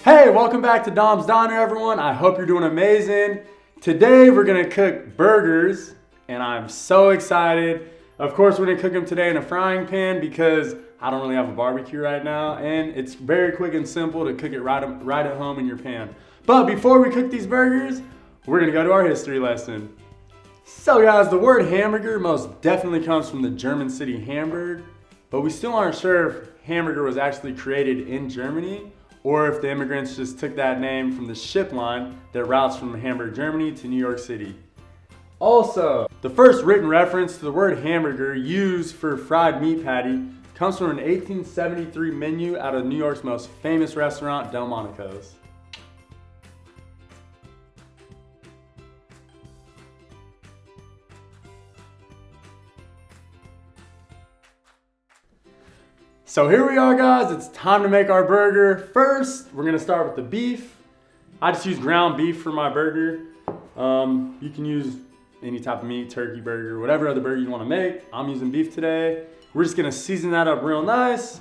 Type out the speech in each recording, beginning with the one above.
Hey, welcome back to Dom's Diner, everyone. I hope you're doing amazing. Today we're gonna cook burgers, and I'm so excited. Of course, we're gonna cook them today in a frying pan because I don't really have a barbecue right now, and it's very quick and simple to cook it right at home in your pan. But before we cook these burgers, we're gonna go to our history lesson. So guys, the word hamburger most definitely comes from the German city Hamburg, but we still aren't sure if hamburger was actually created in Germany or if the immigrants just took that name from the ship line that routes from Hamburg, Germany to New York City. Also, the first written reference to the word hamburger used for fried meat patty comes from an 1873 menu out of New York's most famous restaurant, Delmonico's. So here we are, guys. It's time to make our burger. First, we're gonna start with the beef. I just use ground beef for my burger. You can use any type of meat, turkey burger, whatever other burger you wanna make. I'm using beef today. We're just gonna season that up real nice,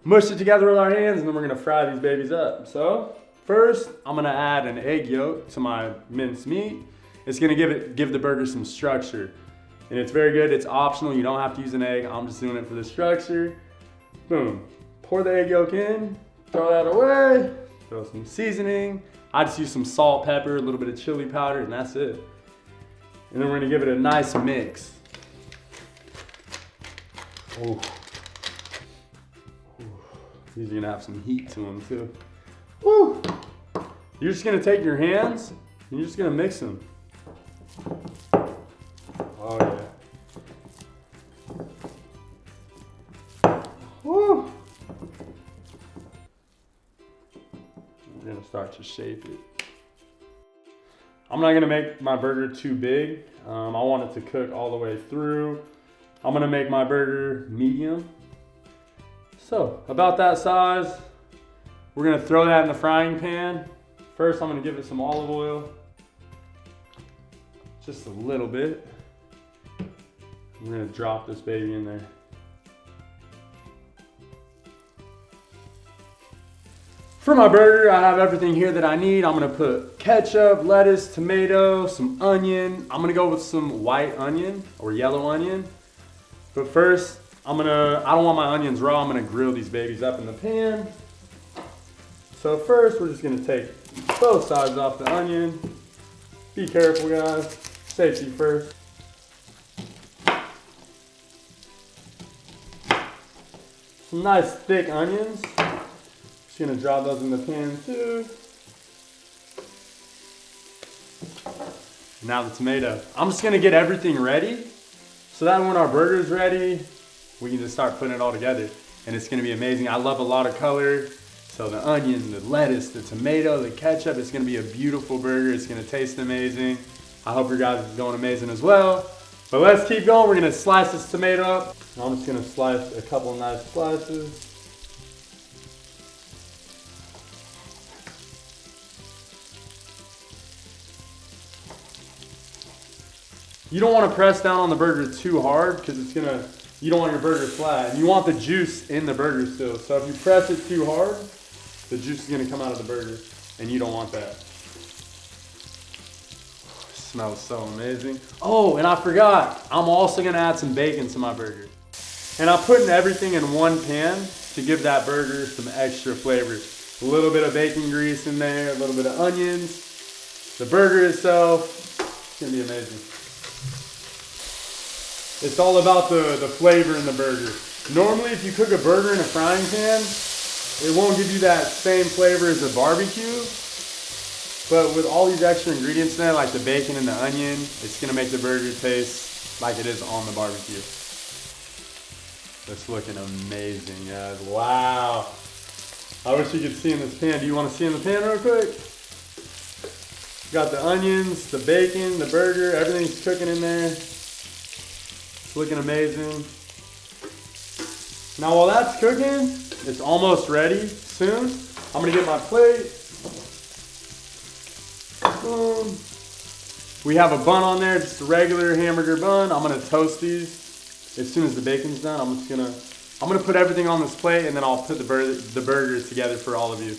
mush it together with our hands, and then we're gonna fry these babies up. So first, I'm gonna add an egg yolk to my minced meat. It's gonna give the burger some structure. And it's very good, it's optional. You don't have to use an egg. I'm just doing it for the structure. Boom. Pour the egg yolk in, throw that away, throw some seasoning. I just use some salt, pepper, a little bit of chili powder, and that's it. And then we're gonna give it a nice mix. Ooh. Ooh. These are gonna have some heat to them too. Woo. You're just gonna take your hands and you're just gonna mix them. Oh yeah. Woo. We're gonna start to shape it. I'm not gonna make my burger too big. I want it to cook all the way through. I'm gonna make my burger medium. So about that size. We're gonna throw that in the frying pan. First, I'm gonna give it some olive oil. Just a little bit. We're gonna drop this baby in there. For my burger, I have everything here that I need. I'm gonna put ketchup, lettuce, tomato, some onion. I'm gonna go with some white onion or yellow onion. But first, I don't want my onions raw. I'm gonna grill these babies up in the pan. So first, we're just gonna take both sides off the onion. Be careful, guys. Safety first. Some nice thick onions. Gonna drop those in the pan too. Now the tomato. I'm just gonna get everything ready so that when our burger's ready, we can just start putting it all together. And it's gonna be amazing. I love a lot of color. So the onion, the lettuce, the tomato, the ketchup, it's gonna be a beautiful burger. It's gonna taste amazing. I hope your guys is going amazing as well. But let's keep going. We're gonna slice this tomato up. I'm just gonna slice a couple nice slices. You don't want to press down on the burger too hard because you don't want your burger flat. And you want the juice in the burger still. So if you press it too hard, the juice is going to come out of the burger and you don't want that. It smells so amazing. Oh, and I forgot. I'm also going to add some bacon to my burger. And I'm putting everything in one pan to give that burger some extra flavor. A little bit of bacon grease in there, a little bit of onions. The burger itself, it's going to be amazing. It's all about the flavor in the burger. Normally, if you cook a burger in a frying pan, it won't give you that same flavor as a barbecue. But with all these extra ingredients in there, like the bacon and the onion, it's gonna make the burger taste like it is on the barbecue. It's looking amazing, guys. Wow. I wish you could see in this pan. Do you want to see in the pan real quick? Got the onions, the bacon, the burger, everything's cooking in there. It's looking amazing. Now while that's cooking, it's almost ready soon. I'm gonna get my plate. Boom. We have a bun on there, just a regular hamburger bun. I'm gonna toast these as soon as the bacon's done. I'm gonna put everything on this plate and then I'll put the burger together for all of you.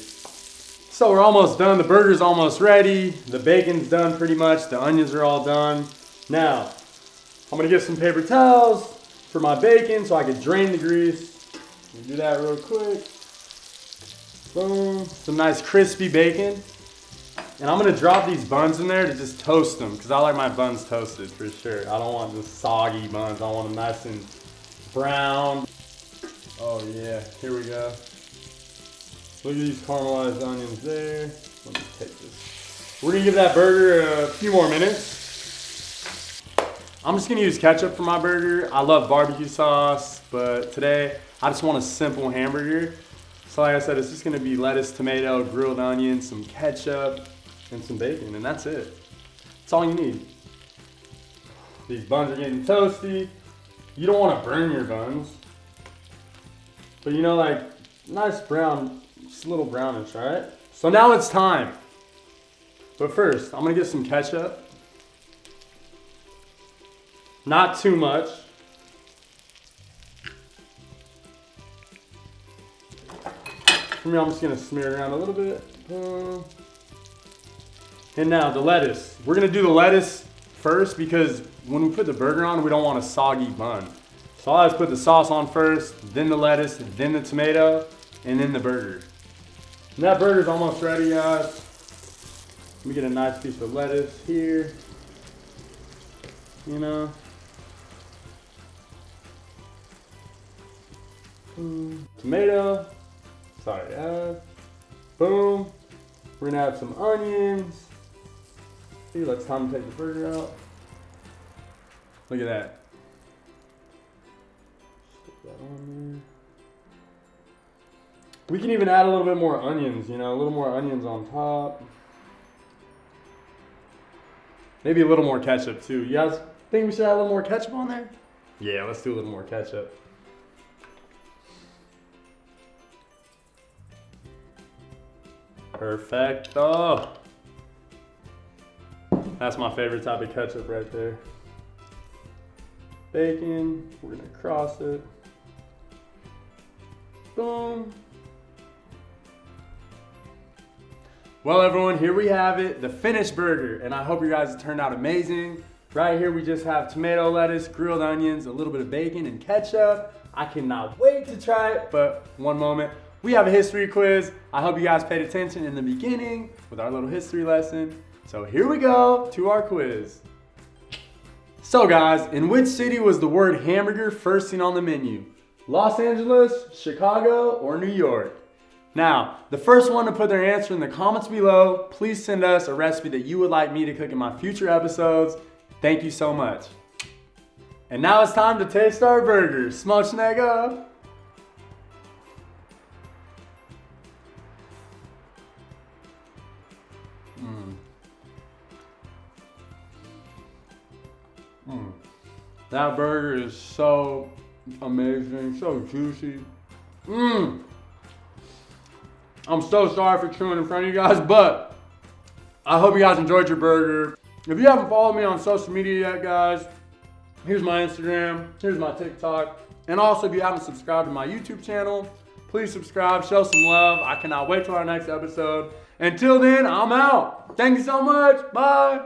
So we're almost done. The burger's almost ready. The bacon's done pretty much. The onions are all done. Now, I'm gonna get some paper towels for my bacon so I can drain the grease. Do that real quick. Boom. Some nice crispy bacon. And I'm gonna drop these buns in there to just toast them because I like my buns toasted for sure. I don't want the soggy buns. I want them nice and brown. Oh yeah, here we go. Look at these caramelized onions there. Let me take this. We're gonna give that burger a few more minutes. I'm just gonna use ketchup for my burger. I love barbecue sauce, but today I just want a simple hamburger. So like I said, it's just gonna be lettuce, tomato, grilled onions, some ketchup, and some bacon, and that's it. That's all you need. These buns are getting toasty. You don't wanna burn your buns. But you know, like, nice brown, just a little brownish, all right? So now it's time. But first, I'm gonna get some ketchup. Not too much. For me, I'm just gonna smear it around a little bit. Boom. And now the lettuce. We're gonna do the lettuce first because when we put the burger on, we don't want a soggy bun. So I always put the sauce on first, then the lettuce, then the tomato, and then the burger. And that burger's almost ready, guys. Let me get a nice piece of lettuce here. You know. Tomato. Sorry, guys. Boom. We're gonna add some onions. See, let's time to take the burger out. Look at that. Stick that on there. We can even add a little bit more onions, you know, a little more onions on top. Maybe a little more ketchup too. You guys think we should add a little more ketchup on there? Yeah, let's do a little more ketchup. Perfecto. That's my favorite type of ketchup right there. Bacon, we're gonna cross it. Boom. Well everyone, here we have it, the finished burger, and I hope you guys turned out amazing. Right here we just have tomato, lettuce, grilled onions, a little bit of bacon and ketchup. I cannot wait to try it, but one moment. We have a history quiz. I hope you guys paid attention in the beginning with our little history lesson. So here we go to our quiz. So guys, in which city was the word hamburger first seen on the menu? Los Angeles, Chicago, or New York? Now, the first one to put their answer in the comments below, please send us a recipe that you would like me to cook in my future episodes. Thank you so much. And now it's time to taste our burger. Smacznego. That burger is so amazing, so juicy. I'm so sorry for chewing in front of you guys, but I hope you guys enjoyed your burger. If you haven't followed me on social media yet, guys, here's my Instagram, here's my TikTok, and also if you haven't subscribed to my YouTube channel, please subscribe, show some love. I cannot wait till our next episode. Until then, I'm out. Thank you so much. Bye.